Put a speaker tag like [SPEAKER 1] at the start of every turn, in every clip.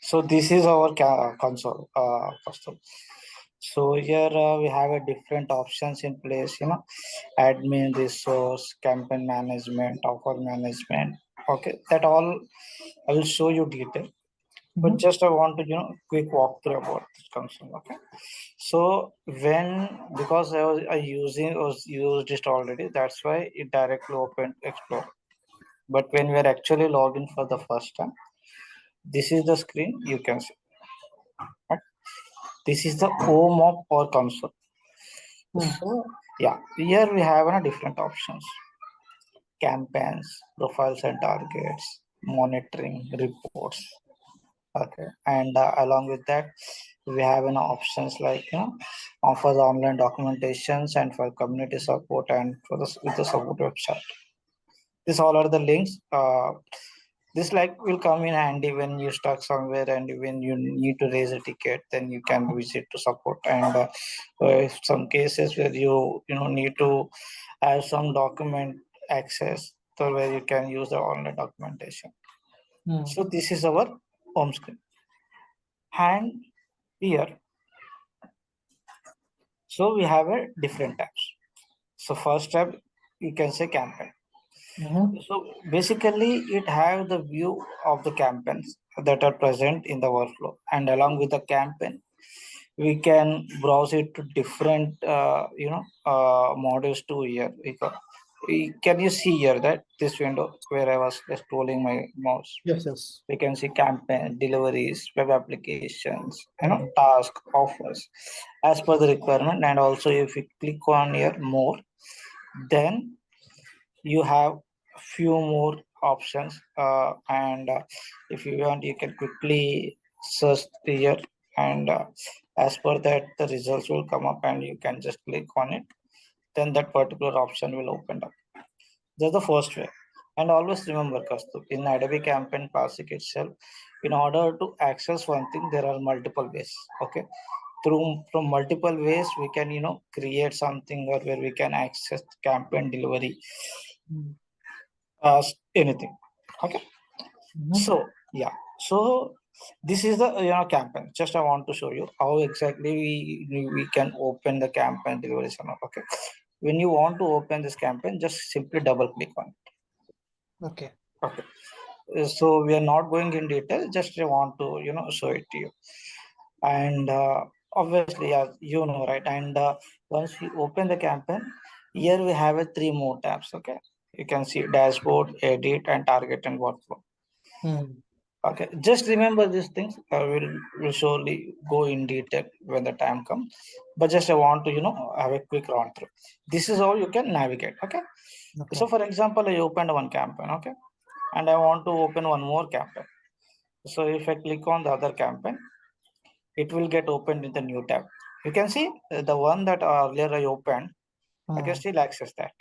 [SPEAKER 1] So this is our console custom. So here we have a different options in place, admin, resource, campaign management, offer management. Okay, that all I will show you detail. But just I want to quick walkthrough about this console. Okay, so because I used it already, that's why it directly opened Explorer. But when we are actually logging for the first time, this is the screen you can see. Right? This is the home of our console. So yeah, here we have different options: campaigns, profiles and targets, monitoring, reports. Okay, and along with that, we have options like for the online documentations and for community support and for the with the support website. These all are the links. This will come in handy when you stuck somewhere and when you need to raise a ticket, then you can visit to support. And if some cases where you need to have some document access, so where you can use the online documentation. So this is our home screen. And here, so we have a different tabs. So first tab, you can say campaign. So basically, it have the view of the campaigns that are present in the workflow, and along with the campaign, we can browse it to different models to here. Can you see here that this window where I was just scrolling my mouse?
[SPEAKER 2] Yes.
[SPEAKER 1] We can see campaign, deliveries, web applications, task, offers, as per the requirement. And also, if you click on here more, then you have few more options. And if you want, you can quickly search here, and as per that, the results will come up, and you can just click on it. Then that particular option will open up. That's the first way. And always remember, Kaustubh, in Adobe Campaign Classic itself, in order to access one thing, there are multiple ways. Okay, from multiple ways we can create something, or where we can access campaign delivery, anything. Okay. So yeah, so this is the campaign. Just I want to show you how exactly we can open the campaign delivery channel. Okay, when you want to open this campaign, just simply double click on it. Okay. So we are not going in detail, just I want to show it to you. And obviously, as you know, right? And once we open the campaign, here we have a 3 more tabs. Okay, you can see dashboard, edit, and target and workflow. Okay, just remember these things. I will surely go in detail when the time comes. But just I want to have a quick run through. This is how you can navigate. Okay. So for example, I opened one campaign. Okay, and I want to open one more campaign. So if I click on the other campaign, it will get opened in the new tab. You can see the one that earlier I opened. I can still access that.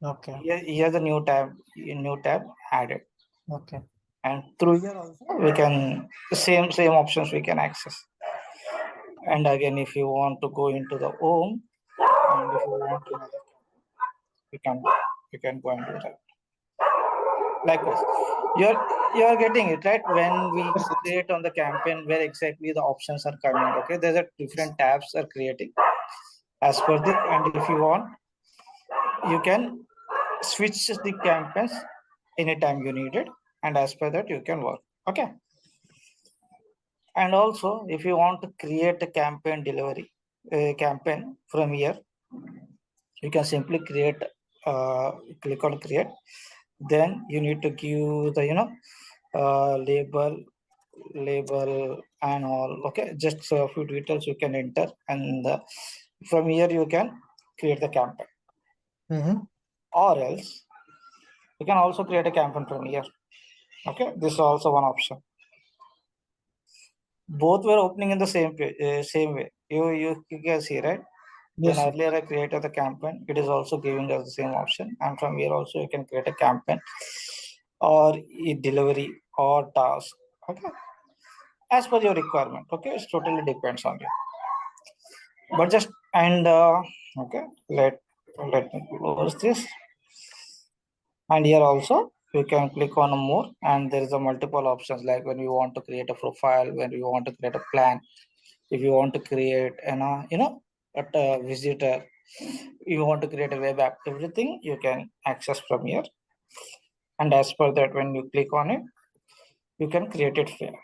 [SPEAKER 1] Okay. Here the new tab added. Okay. And through here also we can same options we can access. And again, if you want to go into the home, and if you want to, you can go and do that. Likewise, you're getting it right when we create on the campaign where exactly the options are coming. Okay, there's a different tabs are creating as per the, and if you want, you can switch the campaigns anytime you need it, and as per that you can work. Okay. And also, if you want to create a campaign delivery campaign from here, you can simply create, click on create. Then you need to give the label and all. Okay, just a few details you can enter, and from here you can create the campaign. Or else you can also create a campaign from here. Okay, this is also one option. Both were opening in the same way. You can see, right? Yes. When earlier I created the campaign, it is also giving us the same option. And from here also you can create a campaign or a delivery or task. Okay, as per your requirement. Okay, it totally depends on you. But just and okay, let me close this. And here also we can click on more, and there is a multiple options, like when you want to create a profile, when you want to create a plan, if you want to create a visitor, you want to create a web app, everything you can access from here. And as per that, when you click on it, you can create it here.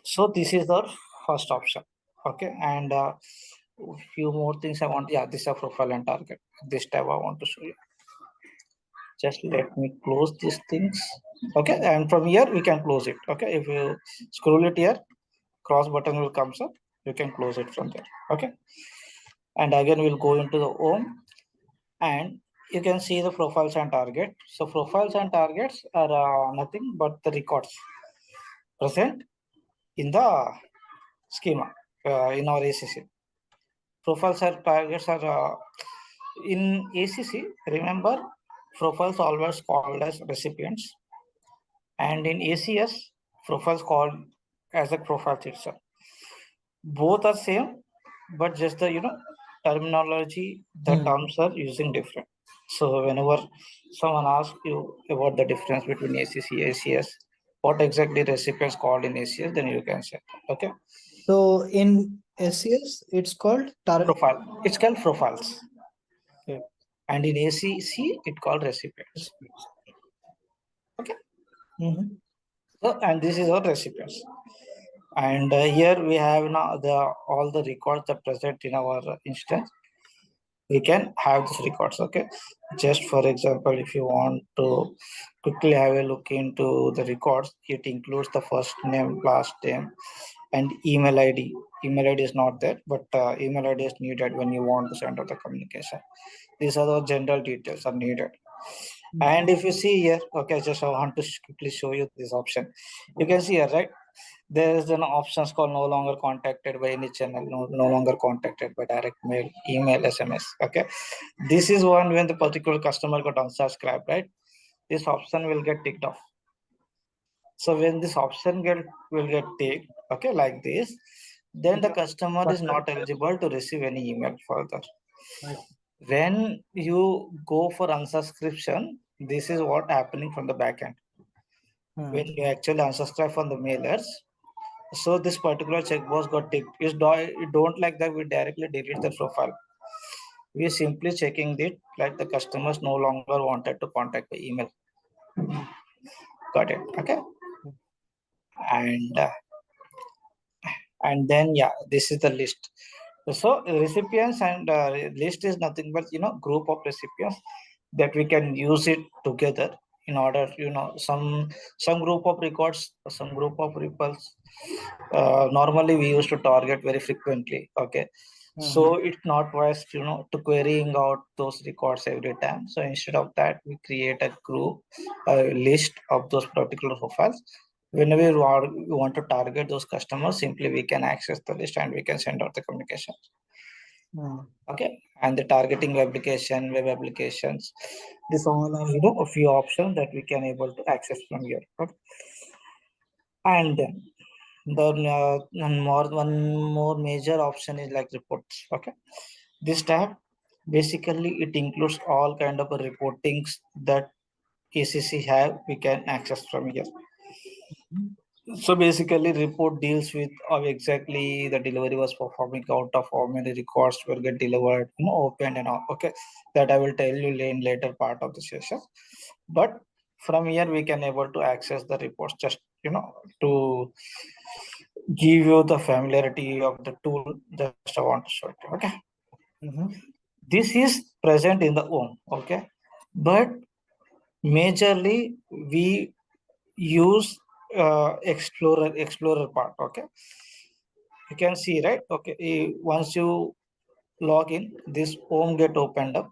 [SPEAKER 1] So this is the first option. Okay, and few more things I want. Yeah, this is a profile and target. This tab I want to show you. Just let me close these things. Okay, and from here we can close it. Okay, if you scroll it here, cross button will come up. You can close it from there. Okay, and again we'll go into the home, and you can see the profiles and target. So profiles and targets are nothing but the records present in the schema in our ACC. Profiles and targets are in ACC. Remember, profiles always called as recipients, and in ACS, profiles called as a profile itself. Both are same, but just the terminology, the terms are using different. So whenever someone asks you about the difference between ACC, ACS, what exactly recipients called in ACS, then you can say, okay.
[SPEAKER 2] So in SCS, it's called target.
[SPEAKER 1] Profile. It's called profiles.
[SPEAKER 2] Okay.
[SPEAKER 1] And in ACC, it called recipients. Okay. So, and this is our recipients. And here we have now all the records that present in our instance. We can have these records. Okay, just for example, if you want to quickly have a look into the records, it includes the first name, last name, and email ID. Email ID is not there, but email ID is needed when you want to send out the communication. These are the general details are needed. And if you see here, okay, just I want to quickly show you this option. You can see here, right? There is an options called no longer contacted by any channel, no longer contacted by direct mail, email, SMS. Okay, this is one when the particular customer got unsubscribed, right? This option will get ticked off. So when this option will get ticked, okay, like this, then the customer is not eligible to receive any email further. When you go for unsubscription, this is what happening from the backend. When you actually unsubscribe from the mailers, so this particular checkbox got ticked. You don't like that we directly delete the profile. We are simply checking it like the customers no longer wanted to contact by email. Got it? Okay. And then yeah, this is the list. So recipients and list is nothing but group of recipients that we can use it together in order some group of records, some group of ripples. Normally we used to target very frequently. Okay, so it's not wise to querying out those records every time. So instead of that, we create a group, a list of those particular profiles. Whenever we want to target those customers, simply we can access the list and we can send out the communication. Okay, and the targeting application, web applications, this all are a few options that we can able to access from here. Okay? And then one more major option is like reports. Okay, this tab basically it includes all kind of reportings that ACC have. We can access from here. So basically, report deals with how exactly the delivery was performing, out of how many records were get delivered, opened and all. Okay, that I will tell you in later part of the session. But from here we can able to access the reports, just to give you the familiarity of the tool. Just I want to show it. Okay, this is present in the home. Okay, but majorly we use explorer part. Okay, you can see, right? Okay, once you log in, this home get opened up,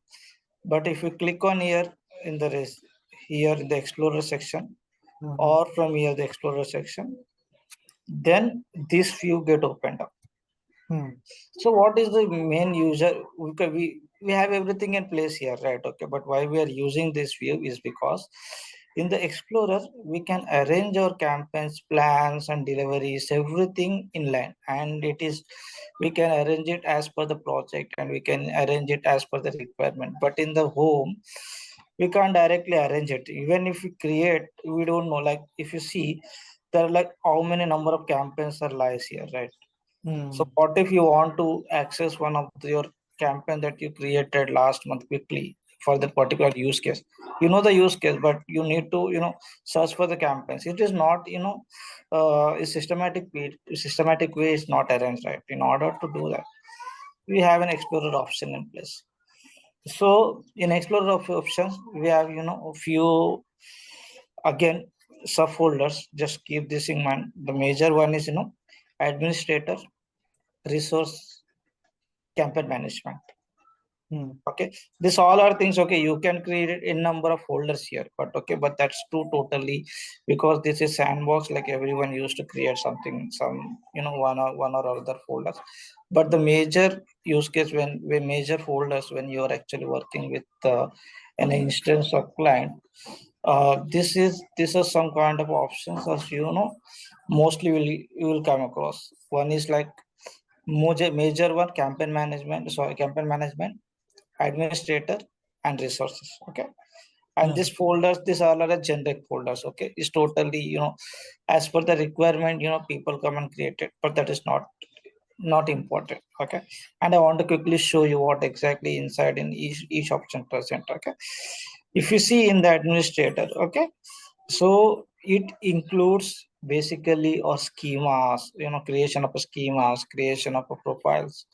[SPEAKER 1] but if you click on here in the here in the explorer section, or from here the explorer section, then this view get opened up. So what is the main user? We have everything in place here, right? Okay, but why we are using this view is because in the explorer we can arrange our campaigns, plans and deliveries, everything in line, and we can arrange it as per the project and we can arrange it as per the requirement. But in the home, we can't directly arrange it. Even if we create, we don't know, like if you see, there are like how many number of campaigns are lies here, right? So what if you want to access one of your campaign that you created last month quickly for that particular use case? You know the use case, but you need to, search for the campaigns. It is not, a systematic way is not arranged, right? In order to do that, we have an explorer option in place. So in explorer of options, we have, a few, again, subfolders. Just keep this in mind. The major one is, administrator, resource, campaign management. Okay, this all are things. Okay, you can create it in number of folders here, but okay, but that's too totally, because this is sandbox, like everyone used to create something, some, one or other folders. But the major use case, when major folders, when you are actually working with an instance of client, this is some kind of options, as mostly you will come across. One is like major one, campaign management, administrator, and resources. Okay, and these folders, these are all generic folders. Okay, it's totally, as per the requirement, people come and create it, but that is not important. Okay, and I want to quickly show you what exactly inside in each option present. Okay, if you see in the administrator, okay, so it includes basically a schemas, creation of a schemas, creation of a profiles,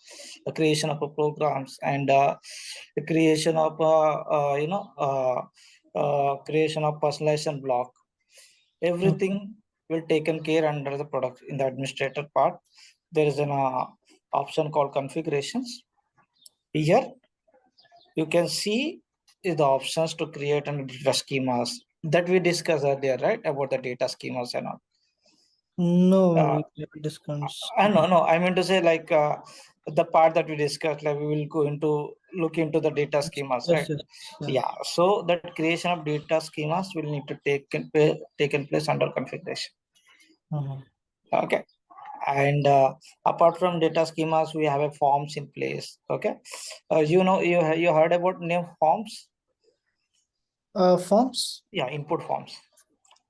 [SPEAKER 1] the creation of a programs, and the creation of creation of personalization block. Everything will taken care under the product in the administrator part. There is an option called configurations. Here you can see the options to create and data schemas that we discussed earlier, right? About the data schemas and all.
[SPEAKER 2] No,
[SPEAKER 1] Uh,
[SPEAKER 2] we never discussed.
[SPEAKER 1] no, I mean to say, like the part that we discussed, like we will go into look into the data schemas, right?
[SPEAKER 2] Yes, yes, yeah.
[SPEAKER 1] Yeah. So that creation of data schemas will need to taken place under configuration. Okay. And apart from data schemas, we have a forms in place. Okay. You heard about name forms?
[SPEAKER 2] Forms?
[SPEAKER 1] Yeah, input forms.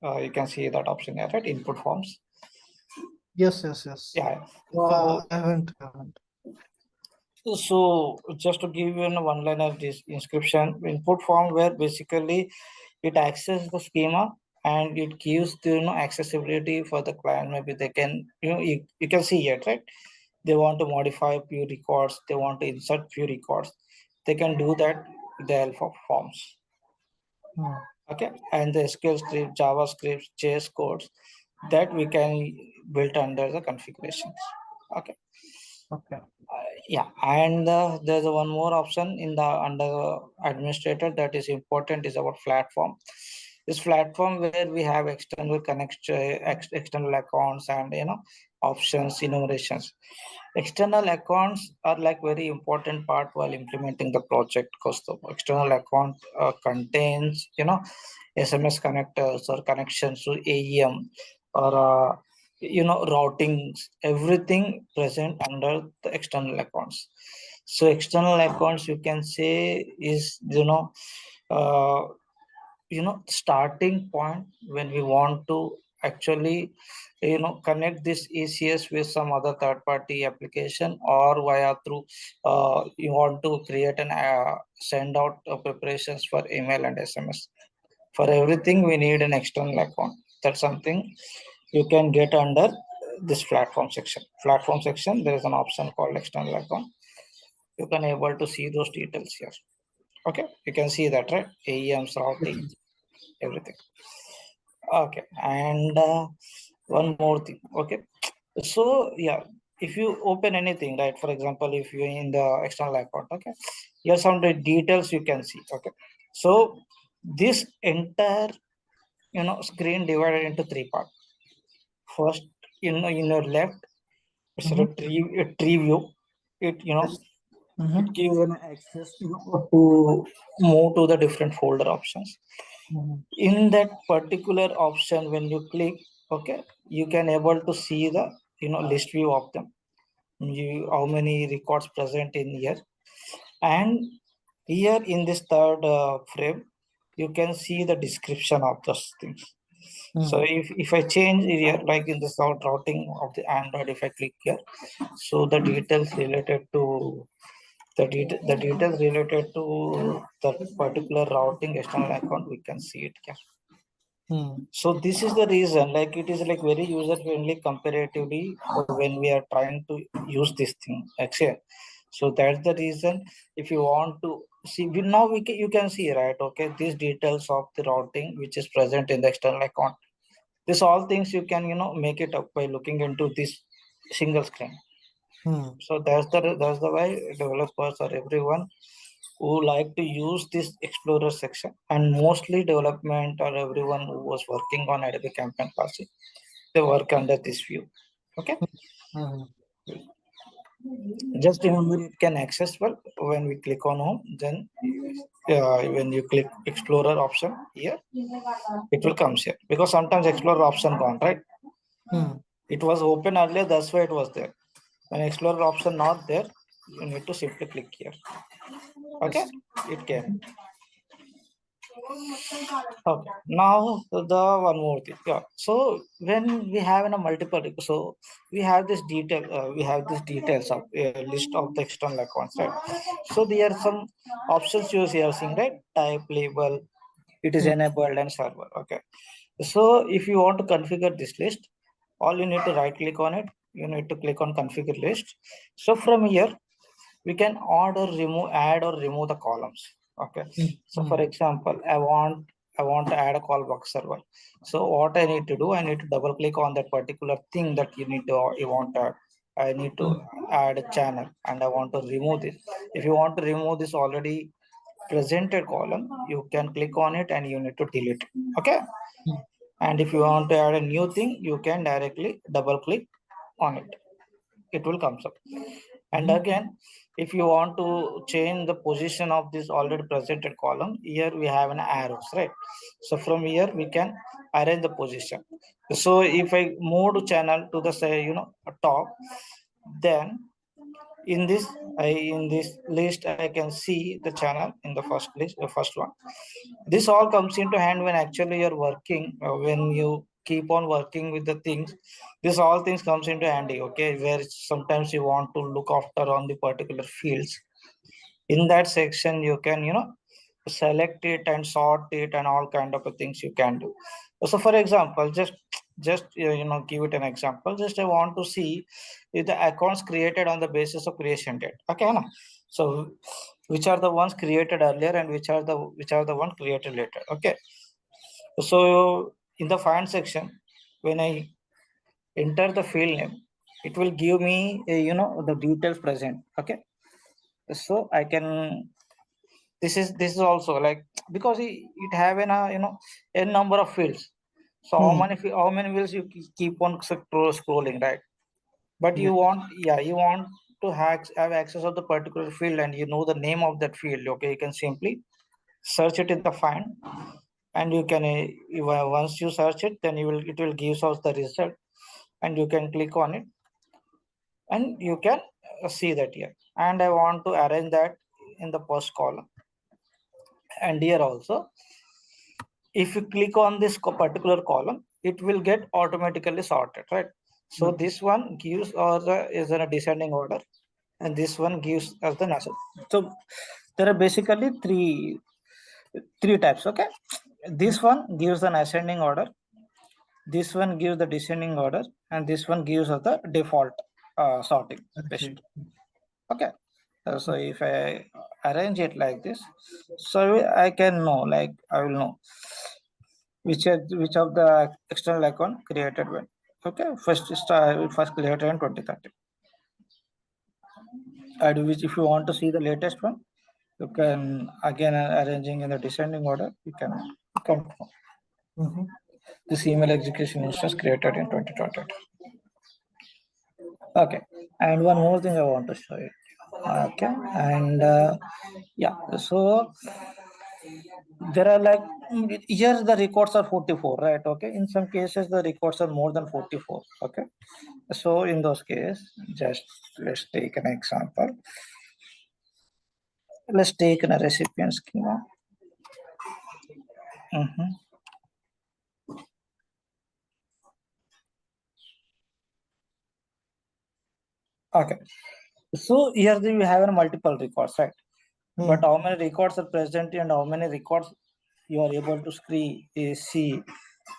[SPEAKER 1] You can see that option here, right? Input forms.
[SPEAKER 2] Yes, yes, yes.
[SPEAKER 1] Yeah. So
[SPEAKER 2] I haven't.
[SPEAKER 1] So just to give you a one-liner inscription, input form where basically it accesses the schema and it gives the accessibility for the client. Maybe they can, you can see it, right? They want to modify few records, they want to insert few records. They can do that with the help of forms. Okay, and the SQL script, JavaScript, JS codes that we can build under the configurations. Okay.
[SPEAKER 2] Okay.
[SPEAKER 1] Yeah, and there's one more option in the under the administrator that is important, is our platform. This platform where we have external connection, external accounts, and options, enumerations. External accounts are like very important part while implementing the project, because the external account contains SMS connectors or connections to AEM, or routings, everything present under the external accounts. So external accounts, you can say, is uh, starting point when we want to actually connect this ECS with some other third party application, or via through you want to create an send out preparations for email and SMS. For everything we need an external account. That's something you can get under this platform section. There is an option called external account. You can able to see those details here. Okay, you can see that, right? AEMs, routing, everything. Okay, and one more thing. Okay, so yeah, if you open anything, right, for example, if you're in the external account, okay, here's some details you can see. Okay, so this entire screen divided into three parts. First, in your left, it's a tree view. It
[SPEAKER 2] Yes.
[SPEAKER 1] it gives an access to move to the different folder options. In that particular option, when you click, okay, you can able to see the list view of them. How many records present in here. And here in this third frame, you can see the description of those things. So
[SPEAKER 2] Hmm.
[SPEAKER 1] if I change here, like in this routing of the Android, if I click here, so the details related to the details related to that particular routing external account, we can see it here.
[SPEAKER 2] Hmm.
[SPEAKER 1] So this is the reason, like it is like very user friendly comparatively when we are trying to use this thing actually. So that's the reason. If you want to see, you can see, right? Okay, these details of the routing which is present in the external account, this all things you can make it up by looking into this single screen.
[SPEAKER 2] Hmm.
[SPEAKER 1] So that's the way developers or everyone who like to use this explorer section, and mostly development or everyone who was working on Adobe Campaign Classic, they work under this view. Okay,
[SPEAKER 2] Hmm.
[SPEAKER 1] just remember it can accessible when we click on home, then when you click explorer option here, it will come here, because sometimes explorer option gone, right?
[SPEAKER 2] Hmm.
[SPEAKER 1] It was open earlier, that's why it was there. When explorer option not there, you need to simply click here. Okay,
[SPEAKER 2] Yes.
[SPEAKER 1] it came. Okay, now the one more thing. Yeah. So when we have in a multiple, so we have this detail, we have this details of a list of the external accounts, right? So there are some options you are seeing, right? Type, label, it is
[SPEAKER 2] Hmm.
[SPEAKER 1] enabled, and server. Okay. So if you want to configure this list, all you need to right click on it. You need to click on configure list. So from here, we can add or remove the columns. Okay,
[SPEAKER 2] Hmm.
[SPEAKER 1] so for
[SPEAKER 2] Hmm.
[SPEAKER 1] example, I want to add a callback server. So what I need to do, I need to double click on that particular thing that you want to add. I need to
[SPEAKER 2] Hmm.
[SPEAKER 1] add a channel, and I want to remove this. If you want to remove this already presented column, you can click on it and you need to delete it. Okay,
[SPEAKER 2] Hmm.
[SPEAKER 1] and if you want to add a new thing, you can directly double click on it, it will come up. And
[SPEAKER 2] Hmm.
[SPEAKER 1] again, if you want to change the position of this already presented column, here we have an arrows, right? So from here we can arrange the position. So if I move to channel to the say top, then in this list I can see the channel in the first list, the first one. This all comes into hand when actually you're working, when you keep on working with the things, this all things comes into handy. Okay, where sometimes you want to look after on the particular fields, in that section you can select it and sort it and all kind of things you can do. So for example, just give it an example. Just I want to see if the accounts created on the basis of creation date. Okay, na? So which are the ones created earlier and which are the one created later. Okay, so in the find section, when I enter the field name, it will give me the details present. Okay, so I can, this is also like, because it have n number of fields. So
[SPEAKER 2] Hmm.
[SPEAKER 1] how many fields you keep on scrolling, right? But
[SPEAKER 2] Yeah.
[SPEAKER 1] you want to have access of the particular field, and you know the name of that field. Okay, you can simply search it in the find, and you can once you search it, then it will give us the result, and you can click on it, and you can see that here. And I want to arrange that in the first column, and here also, if you click on this particular column, it will get automatically sorted, right? So
[SPEAKER 2] Okay.
[SPEAKER 1] this one gives us is in a descending order, and this one gives us the nascent. So there are basically three types. Okay,
[SPEAKER 2] Hmm.
[SPEAKER 1] this one gives an ascending order, this one gives the descending order, and this one gives us the default sorting
[SPEAKER 2] Okay.
[SPEAKER 1] basically. Okay, so if I arrange it like this, so I can know, like I will know which of the external account created when. Okay, first created in 2030. And which, if you want to see the latest one, you can again arranging in the descending order. You can
[SPEAKER 2] Hmm.
[SPEAKER 1] this email execution instance created in 2020. Okay, and one more thing I want to show you. Okay, and yeah, so there are like, here the records are 44, right? Okay, in some cases the records are more than 44. Okay, so in those cases, just let's take an example. Let's take a recipient schema. Mhm. Okay. So here we have a multiple records, right? But how many records are present and how many records you are able to see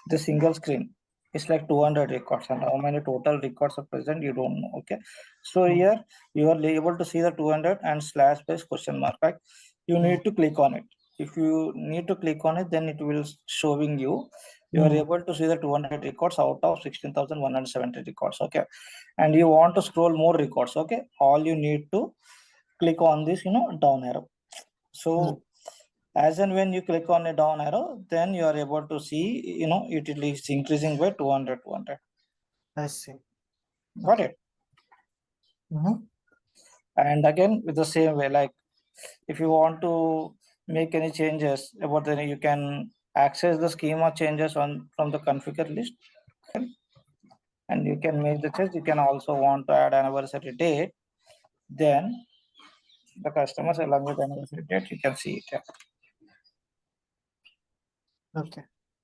[SPEAKER 1] the single screen? It's like 200 records, and how many total records are present you don't know. Okay, so here you are able to see the 200 and slash base question mark, right? You need to click on it. If you need to click on it, then it will showing you are able to see the 200 records out of 16,170 records. Okay, and you want to scroll more records. Okay, all you need to click on this down arrow. So as and when you click on a down arrow, then you are able to see it is increasing by 200.
[SPEAKER 2] I see.
[SPEAKER 1] Got it? And again with the same way, like if you want to make any changes about the, you can access the schema changes from the configure list, and you can make the change. You can also want to add anniversary date, then the customers along with anniversary date you can see it. Yeah.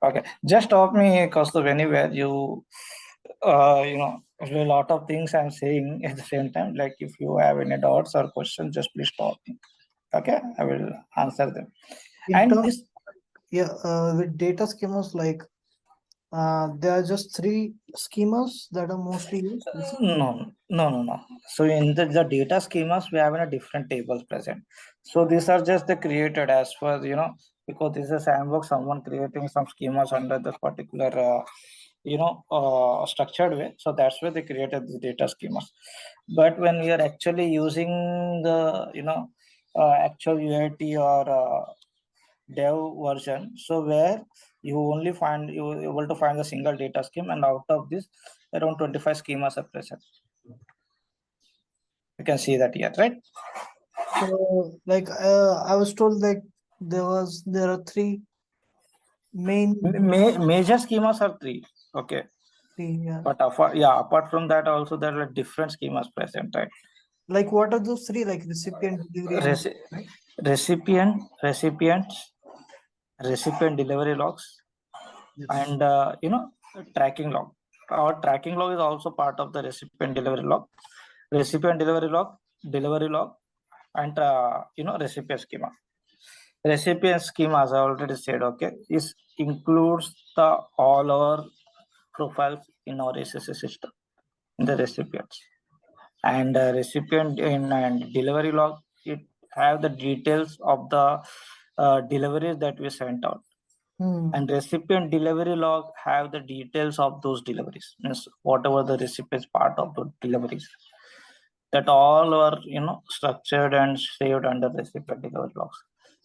[SPEAKER 1] Okay, just stop me, Kaustav, anywhere you a lot of things I'm saying at the same time. Like if you have any doubts or questions, just please stop me. Okay, I will answer them. And this,
[SPEAKER 2] with data schemas, like there are just 3 schemas that are mostly used.
[SPEAKER 1] no. So in the data schemas, we have in a different tables present. So these are just the created as for because this is a sandbox, someone creating some schemas under this particular structured way. So that's why they created the data schemas. But when we are actually using the actual UIT or dev version, so where you only find you able to find a single data scheme, and out of this around 25 schemas are present. You can see that here, right?
[SPEAKER 2] So like I was told like there are 3 main
[SPEAKER 1] Major schemas are 3. Okay. But apart from that also there are different schemas present, right?
[SPEAKER 2] Like what are those 3? Like recipient, delivery, and right?
[SPEAKER 1] Recipients, recipient delivery logs, and tracking log. Our tracking log is also part of the recipient delivery log. Recipient delivery log, and recipient schema. Recipient schema, as I already said, okay, is includes the all our profiles in our SSA system in the recipients, and recipient in and delivery log, it have the details of the deliveries that we sent out, and recipient delivery log have the details of those deliveries, means whatever the recipient's part of the deliveries, that all are structured and saved under recipient delivery logs.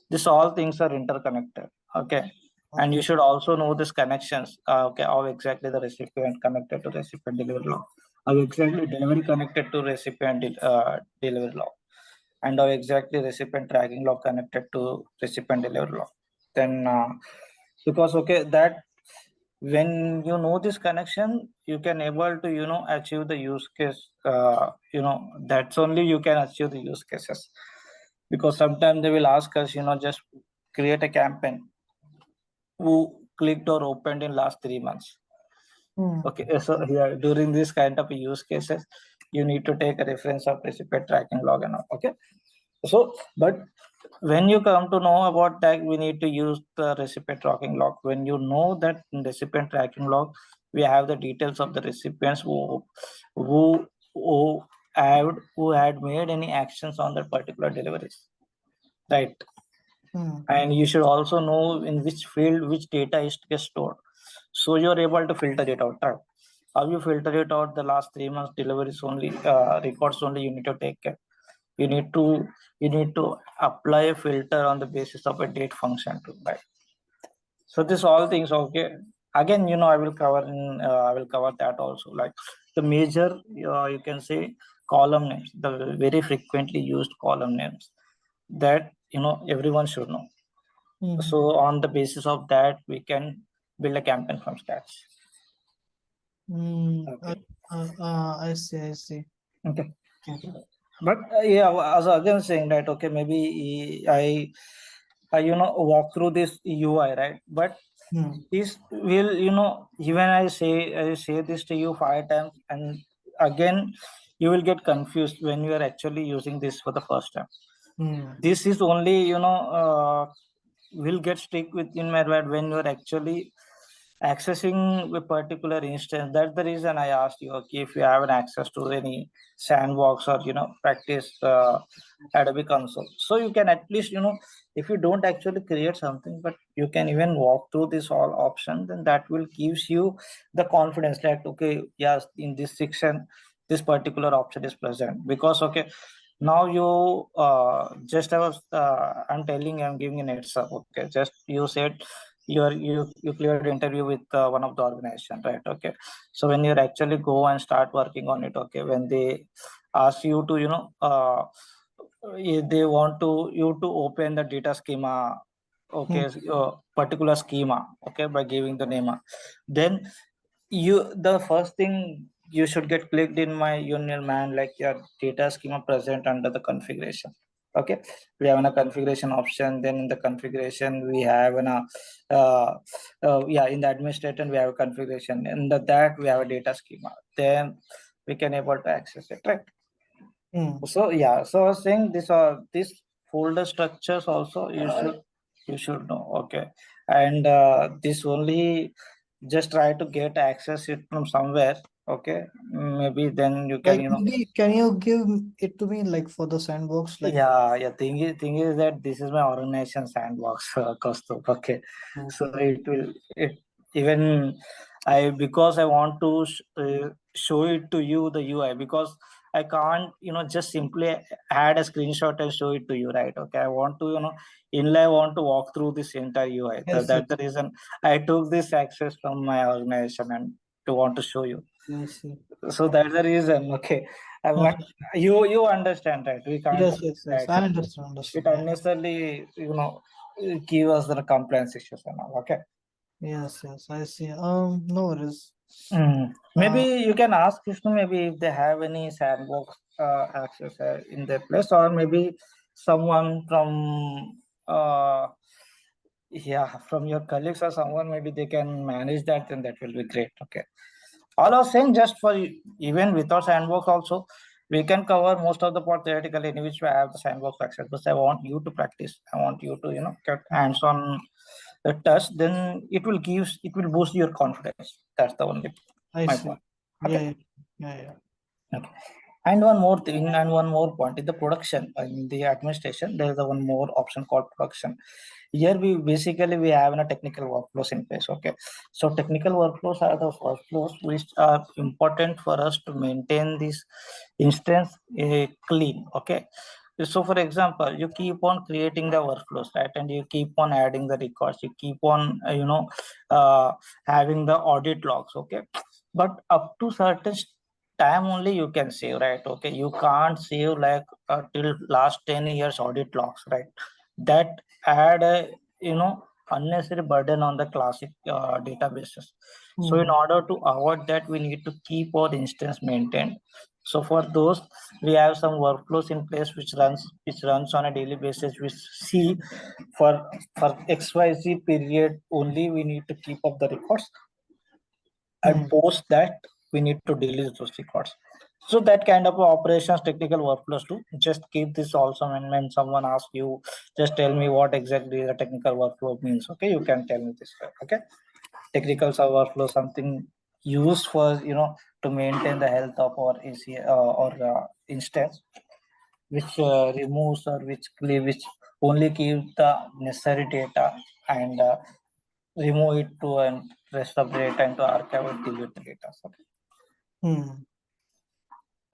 [SPEAKER 1] This all things are interconnected. Okay. And you should also know these connections. Okay, how exactly the recipient connected to recipient delivery log, how exactly delivery connected to recipient delivery log, and how exactly recipient tracking log connected to recipient delivery log. Then because okay, that when you know this connection, you can able to achieve the use case. That's only you can achieve the use cases, because sometimes they will ask us just create a campaign who clicked or opened in last 3 months. Okay, so here during this kind of use cases, you need to take a reference of recipient tracking log and all. Okay, so but when you come to know about that, we need to use the recipient tracking log. When you know that in recipient tracking log, we have the details of the recipients who had made any actions on that particular deliveries, right? And you should also know in which field which data is gets stored, so you're able to filter it out, right? How you filter it out? The last 3 months deliveries only, records only, you need to take care. You need to apply a filter on the basis of a date function too, right? So this all things, okay, again I will cover that also, like the major you can say column names, the very frequently used column names that everyone should know. So on the basis of that, we can build a campaign from scratch. Okay.
[SPEAKER 2] I see.
[SPEAKER 1] Okay. But yeah, as again saying that, okay, maybe I walk through this UI, right? But
[SPEAKER 2] Hmm.
[SPEAKER 1] this will, even I say this to you 5 times, and again you will get confused when you are actually using this for the first time.
[SPEAKER 2] Hmm.
[SPEAKER 1] This is only, will get stick within my head when you are actually accessing a particular instance. That's the reason I asked you, okay, if you have an access to any sandbox or practice Adobe console, so you can at least, if you don't actually create something, but you can even walk through this all options, then that will gives you the confidence that, okay, yes, in this section this particular option is present. Because, okay, now you just I was I'm telling you, I'm giving an heads up. Okay, just you said you cleared interview with one of the organization, right? Okay, so when you actually go and start working on it, okay, when they ask you to, they want to you to open the data schema,
[SPEAKER 2] Hmm.
[SPEAKER 1] okay, particular schema, okay, by giving the name, then the first thing you should get clicked in my union man, like your data schema present under the configuration. Okay, we have a configuration option. Then in the configuration we have yeah, in the administrator we have a configuration, and that we have a data schema. Then we can able to access it, right?
[SPEAKER 2] Hmm.
[SPEAKER 1] So yeah, so I was saying this folder structures also you should know. Okay, and this only just try to get access it from somewhere. Okay, maybe then you can,
[SPEAKER 2] Like maybe can you give it to me like for the sandbox? Like
[SPEAKER 1] yeah. Thing is that this is my organization sandbox, Kaustubh. Okay, so
[SPEAKER 2] okay.
[SPEAKER 1] it even I, because I want to show it to you the UI, because I can't, just simply add a screenshot and show it to you, right? Okay, I want to, I want to walk through this entire UI.
[SPEAKER 2] Yes, yes,
[SPEAKER 1] That's the reason I took this access from my organization and to want to show you.
[SPEAKER 2] yes, yes.
[SPEAKER 1] So that's the reason. Okay, but you understand, right? We can't
[SPEAKER 2] Yes, yes, yes.
[SPEAKER 1] access.
[SPEAKER 2] I understand,
[SPEAKER 1] It
[SPEAKER 2] understand. Yeah.
[SPEAKER 1] unnecessarily, give us the compliance issues and all. Okay.
[SPEAKER 2] Yes, yes, I see. No worries.
[SPEAKER 1] Maybe
[SPEAKER 2] Uh,
[SPEAKER 1] you can ask Krishna, maybe if they have any sandbox access in their place, or maybe someone from yeah, from your colleagues or someone, maybe they can manage that, and that will be great. Okay. All I was saying, just for even without sandbox also, we can cover most of the part theoretically in which we have the sandbox access. But I want you to practice. I want you to, get hands on the touch. Then it will boost your confidence. That's the only
[SPEAKER 2] I
[SPEAKER 1] my
[SPEAKER 2] see.
[SPEAKER 1] point.
[SPEAKER 2] Yeah,
[SPEAKER 1] Okay.
[SPEAKER 2] yeah, yeah, yeah.
[SPEAKER 1] Okay. And one more thing, and one more point in the production, in the administration, there is a one more option called production. Here we have a technical workflows in place. Okay, so technical workflows are the workflows which are important for us to maintain this instance clean. Okay, so for example, you keep on creating the workflows, right, and you keep on adding the records, you keep on uh, having the audit logs. Okay, but up to certain time only you can save, right? Okay, you can't save like till last 10 years audit logs, right? That add a, unnecessary burden on the classic databases. So in
[SPEAKER 2] Hmm.
[SPEAKER 1] order to avoid that, we need to keep our instance maintained. So for those, we have some workflows in place which runs on a daily basis. We see for XYZ period only we need to keep up the records,
[SPEAKER 2] Hmm.
[SPEAKER 1] and post that we need to delete those records. So that kind of operations technical workflows too. Just keep this also, when someone asks you, just tell me what exactly the technical workflow means. Okay, you can tell me this. Okay, technical workflow, something used for, to maintain the health of our AC or instance, which removes or which only keep the necessary data, and remove it to and rest of the data into archive and delete the data. Okay.
[SPEAKER 2] Hmm.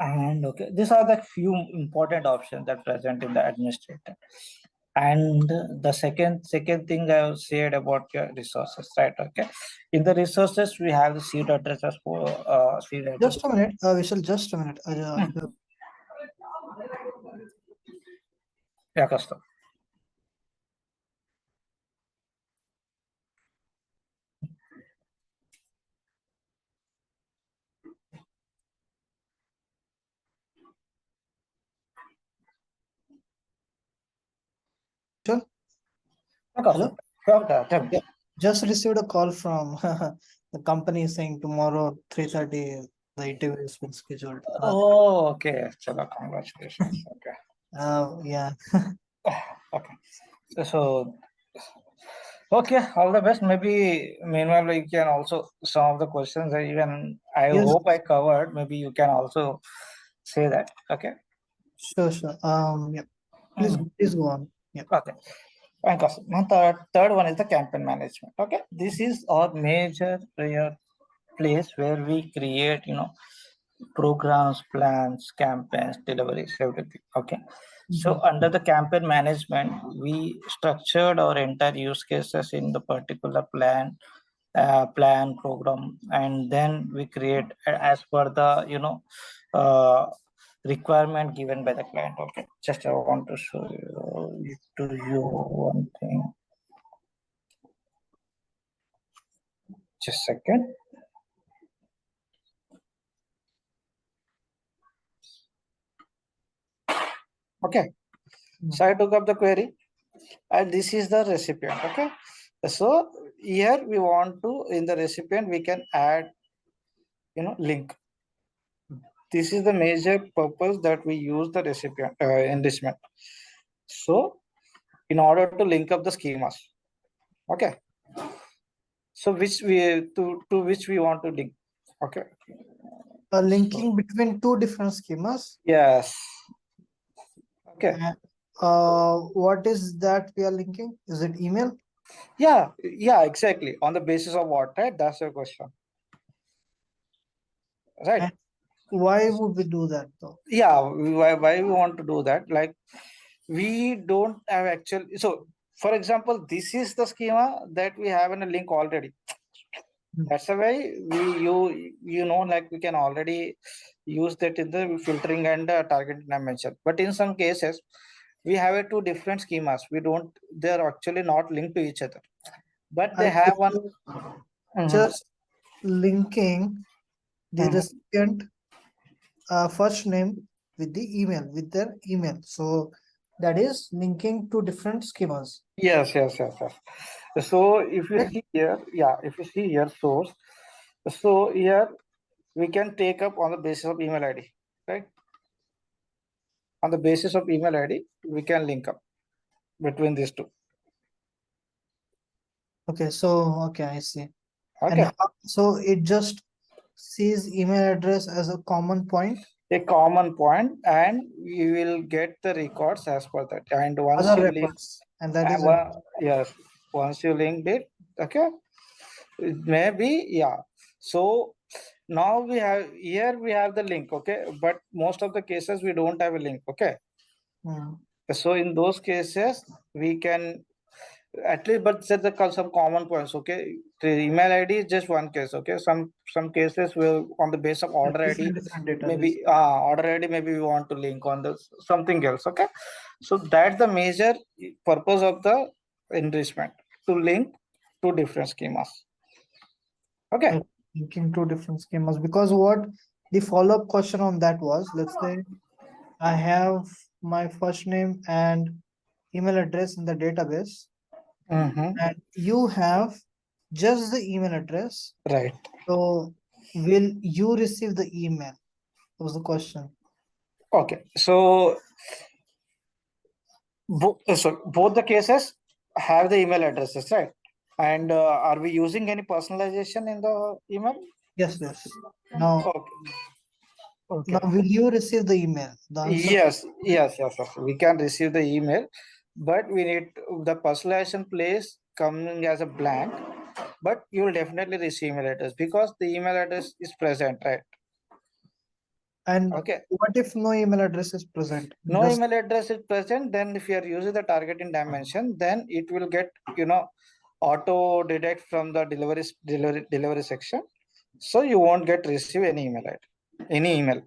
[SPEAKER 1] And okay, these are the few important options that present in the administrator. And the second thing I said about your resources, right? Okay, in the resources we have the seed addresses for seed address.
[SPEAKER 2] Just a minute, Vishal, just a minute.
[SPEAKER 1] Hmm. Yeah, custom.
[SPEAKER 2] Vishal? Hello?
[SPEAKER 1] Okay, tell me.
[SPEAKER 2] Yeah. Just received a call from the company saying tomorrow 3:30 the interview has been scheduled.
[SPEAKER 1] Oh, okay. Chalo, congratulations. Okay.
[SPEAKER 2] Yeah.
[SPEAKER 1] Okay. So, okay, all the best. Maybe meanwhile you can also some of the questions that even I
[SPEAKER 2] Yes,
[SPEAKER 1] hope I covered. Maybe you can also say that. Okay.
[SPEAKER 2] sure. Yeah.
[SPEAKER 1] Hmm.
[SPEAKER 2] Please go on. Yeah.
[SPEAKER 1] Okay. Fine, Kaustav. Now, third one is the campaign management. Okay. This is our major place where we create, programs, plans, campaigns, deliveries, everything. Okay. So
[SPEAKER 2] Mhm.
[SPEAKER 1] under the campaign management, we structured our entire use cases in the particular plan program, and then we create as per the uh, requirement given by the client. Okay. Just I want to show you one thing. Just a second. Okay. So I took up the query, and this is the recipient. Okay. So here we want to, in the recipient we can add link. This is the major purpose that we use the recipient enrichment. So in order to link up the schemas. Okay. So which we to which we want to link. Okay. So
[SPEAKER 2] Linking between two different schemas.
[SPEAKER 1] yes. Okay.
[SPEAKER 2] And, what is that we are linking? Is it email?
[SPEAKER 1] Yeah, exactly. On the basis of what, right? That's your question. Right.
[SPEAKER 2] And why would we do that though?
[SPEAKER 1] Yeah, why we want to do that? Like we don't have actual. So for example, this is the schema that we have in a link already. That's the way like we can already use that in the filtering and targeting dimension. But in some cases, we have two different schemas. We don't. They are actually not linked to each other, but they
[SPEAKER 2] And
[SPEAKER 1] have
[SPEAKER 2] if
[SPEAKER 1] one.
[SPEAKER 2] you
[SPEAKER 1] Mhm,
[SPEAKER 2] just linking the
[SPEAKER 1] mhm.
[SPEAKER 2] recipient first name with the email, with their email. So that is linking two different schemas.
[SPEAKER 1] Yes. So if you
[SPEAKER 2] Right?
[SPEAKER 1] see here, if you see here source, so here we can take up on the basis of email ID, right? On the basis of email ID, we can link up between these two.
[SPEAKER 2] Okay, so okay, I see. And
[SPEAKER 1] Okay.
[SPEAKER 2] so it just sees email address as a common point.
[SPEAKER 1] A common point, and you will get the records as per that. And once
[SPEAKER 2] Other
[SPEAKER 1] you link,
[SPEAKER 2] records, and that is it.
[SPEAKER 1] yes, once you linked it, okay, it may be, yeah. So now we have the link, okay, but most of the cases we don't have a link, okay.
[SPEAKER 2] Hmm.
[SPEAKER 1] So in those cases, we can at least but set the some common points, okay. The email ID is just one case, okay. Some cases will on the base of order ID,
[SPEAKER 2] Different database.
[SPEAKER 1] maybe order ID, maybe we want to link on the something else, okay. So that's the major purpose of the enrichment, to link two different schemas. Okay.
[SPEAKER 2] Linking two different schemas, because what the follow-up question on that was, let's say I have my first name and email address in the database,
[SPEAKER 1] Mm-hmm.
[SPEAKER 2] and you have just the email address.
[SPEAKER 1] Right.
[SPEAKER 2] So will you receive the email? Was the question.
[SPEAKER 1] Okay. So both the cases have the email addresses, right? And are we using any personalization in the email?
[SPEAKER 2] Yes. Now,
[SPEAKER 1] Okay.
[SPEAKER 2] now
[SPEAKER 1] Okay.
[SPEAKER 2] will you receive the email? The answer.
[SPEAKER 1] Yes. We can receive the email, but we need the personalization place coming as a blank. But you will definitely receive email address because the email address is present, right?
[SPEAKER 2] And
[SPEAKER 1] Okay.
[SPEAKER 2] what if no email address is present?
[SPEAKER 1] No
[SPEAKER 2] Does
[SPEAKER 1] email address is present, then if you are using the targeting dimension, then it will get auto detect from the delivery section. So you won't get receive any email ID, any email.